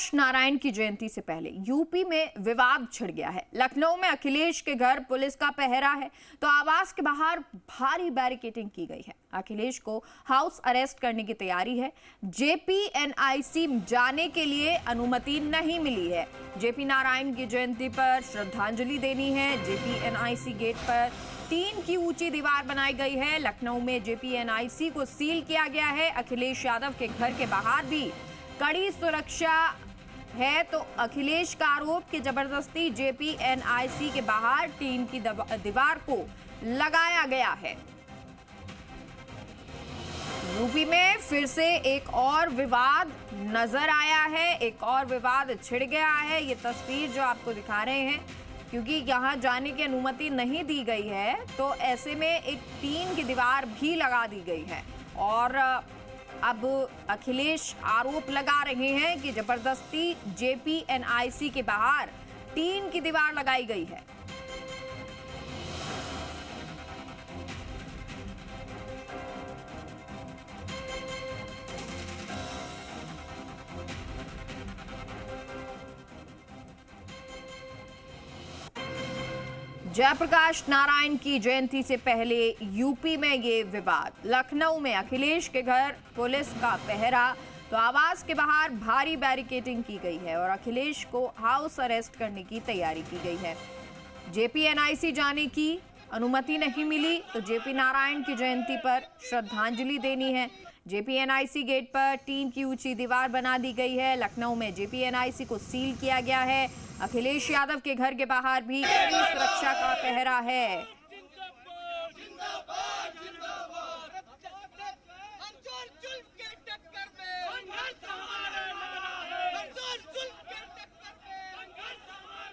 जयप्रकाश नारायण की जयंती से पहले यूपी में विवाद छिड़ गया है। लखनऊ में अखिलेश के घर पुलिस का पहरा है तो आवास के बाहर भारी बैरिकेडिंग की गई है। अखिलेश को हाउस अरेस्ट करने की तैयारी है। जेपीएनआईसी जाने के लिए अनुमति नहीं मिली है। जेपी नारायण की जयंती पर श्रद्धांजलि देनी है। जेपीएनआईसी गेट पर 3 की ऊंची दीवार बनाई गई है। लखनऊ में जेपीएनआईसी को सील किया गया है। अखिलेश यादव के घर के बाहर भी कड़ी सुरक्षा है तो अखिलेश का आरोप कि जबरदस्ती जेपीएनआईसी के बाहर 3 की दीवार को लगाया गया है। यूपी में फिर से एक और विवाद नजर आया है, एक और विवाद छिड़ गया है। ये तस्वीर जो आपको दिखा रहे हैं, क्योंकि यहां जाने की अनुमति नहीं दी गई है तो ऐसे में एक 3 की दीवार भी लगा दी गई है और अब अखिलेश आरोप लगा रहे हैं कि जबरदस्ती जेपीएनआईसी के बाहर 3 की दीवार लगाई गई है। जयप्रकाश नारायण की जयंती से पहले यूपी में ये विवाद। लखनऊ में अखिलेश के घर पुलिस का पहरा तो आवास के बाहर भारी बैरिकेडिंग की गई है और अखिलेश को हाउस अरेस्ट करने की तैयारी की गई है। जेपीएनआईसी जाने की अनुमति नहीं मिली तो जेपी नारायण की जयंती पर श्रद्धांजलि देनी है। जेपीएनआईसी गेट पर 3 की ऊंची दीवार बना दी गई है। लखनऊ में जेपीएनआईसी को सील किया गया है। अखिलेश यादव के घर के बाहर भी कड़ी सुरक्षा का पहरा है।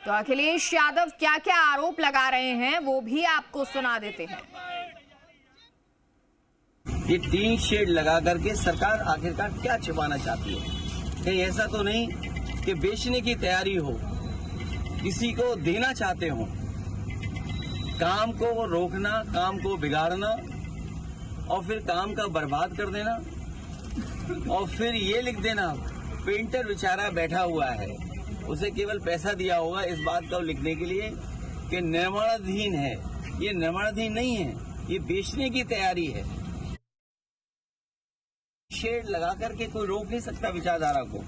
तो अखिलेश यादव क्या क्या आरोप लगा रहे हैं वो भी आपको सुना देते हैं। ये 3 शेड लगा करके सरकार आखिरकार क्या छिपाना चाहती है? कहीं ऐसा तो नहीं कि बेचने की तैयारी हो, किसी को देना चाहते हो? काम को रोकना, काम को बिगाड़ना और फिर काम का बर्बाद कर देना और फिर ये लिख देना पेंटर बेचारा बैठा हुआ है, उसे केवल पैसा दिया होगा इस बात को लिखने के लिए कि निर्माणाधीन है। ये निर्माणाधीन नहीं है, ये बेचने की तैयारी है। शेड लगा करके कोई रोक नहीं सकता विचारधारा को,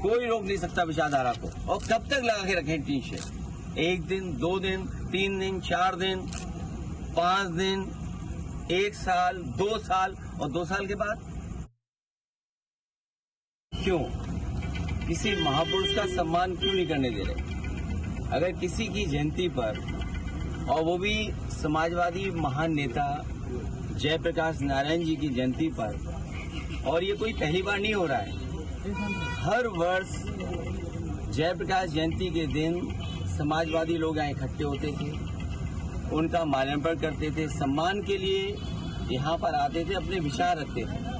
कोई रोक नहीं सकता विचारधारा को। और कब तक लगा के रखें 3 शेड? 1 दिन, 2 दिन, 3 दिन, 4 दिन, 5 दिन, 1 साल, 2 साल और 2 साल के बाद क्यों? किसी महापुरुष का सम्मान क्यों नहीं करने दे रहे? अगर किसी की जयंती पर, और वो भी समाजवादी महान नेता जयप्रकाश नारायण जी की जयंती पर, और ये कोई पहली बार नहीं हो रहा है। हर वर्ष जयप्रकाश जयंती के दिन समाजवादी लोग यहाँ इकट्ठे होते थे, उनका माल्यार्पण करते थे, सम्मान के लिए यहाँ पर आते थे, अपने विचार रखते थे।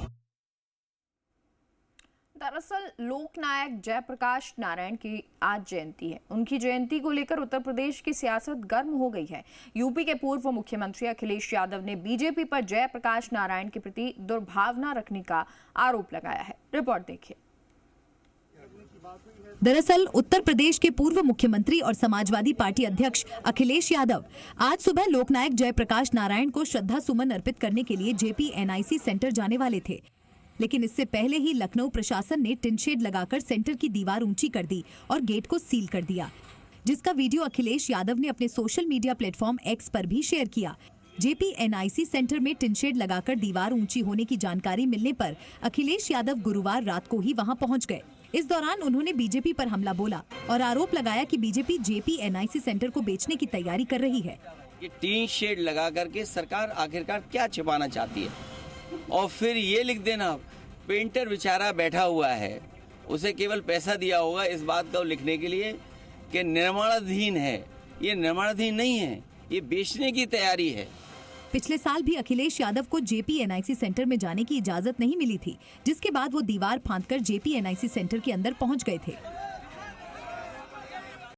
दरअसल लोकनायक जयप्रकाश नारायण की आज जयंती है। उनकी जयंती को लेकर उत्तर प्रदेश की सियासत गर्म हो गई है। यूपी के पूर्व मुख्यमंत्री अखिलेश यादव ने बीजेपी पर जयप्रकाश नारायण के प्रति दुर्भावना रखने का आरोप लगाया है। रिपोर्ट देखिए। दरअसल उत्तर प्रदेश के पूर्व मुख्यमंत्री और समाजवादी पार्टी अध्यक्ष अखिलेश यादव आज सुबह लोकनायक जयप्रकाश नारायण को श्रद्धा सुमन अर्पित करने के लिए जेपीएनआईसी सेंटर जाने वाले थे, लेकिन इससे पहले ही लखनऊ प्रशासन ने टिन शेड लगाकर सेंटर की दीवार ऊंची कर दी और गेट को सील कर दिया, जिसका वीडियो अखिलेश यादव ने अपने सोशल मीडिया प्लेटफॉर्म एक्स पर भी शेयर किया। जेपीएनआईसी सेंटर में टिन शेड लगाकर दीवार ऊंची होने की जानकारी मिलने पर अखिलेश यादव गुरुवार रात को ही वहां पहुंच गए। इस दौरान उन्होंने बीजेपी पर हमला बोला और आरोप लगाया कि बीजेपी जेपीएनआईसी सेंटर को बेचने की तैयारी कर रही है। ये 3 शेड लगा करके सरकार आखिरकार क्या छिपाना चाहती है? और फिर ये लिख देना पेंटर बेचारा बैठा हुआ है, उसे केवल पैसा दिया होगा इस बात को लिखने के लिए कि निर्माणाधीन है। ये निर्माणाधीन नहीं है, ये बेचने की तैयारी है। पिछले साल भी अखिलेश यादव को जेपीएनआईसी सेंटर में जाने की इजाजत नहीं मिली थी, जिसके बाद वो दीवार फांदकर जेपीएनआईसी सेंटर के अंदर पहुंच गए थे।